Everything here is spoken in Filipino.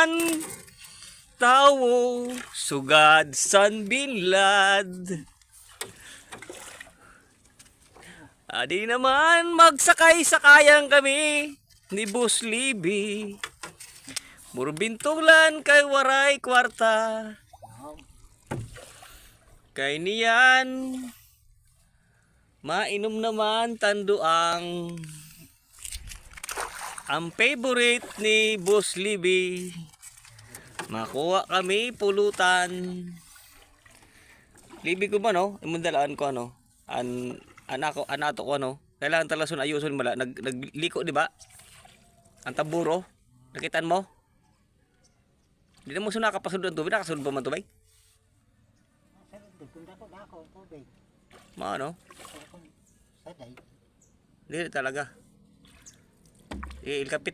naman tawo sugad san binlad. Adi naman magsakay-sakayan kami ni Boss Libby. Murbintulan kay waray kwarta. Kay niyan mainom naman tanduang. Ang favorite ni Boss Libby, makuha kami pulutan. Libby ko ba no? Imundalaan ko ano? Anato ko ano? Kailangan talasun ayusun mala. Nagliko di ba? Ang taburo. Nakitaan mo? Hindi na mo suna kapasunod ang tubig. Nakasunod ba man tubig? Maano? Hindi talaga. Il Kapitan.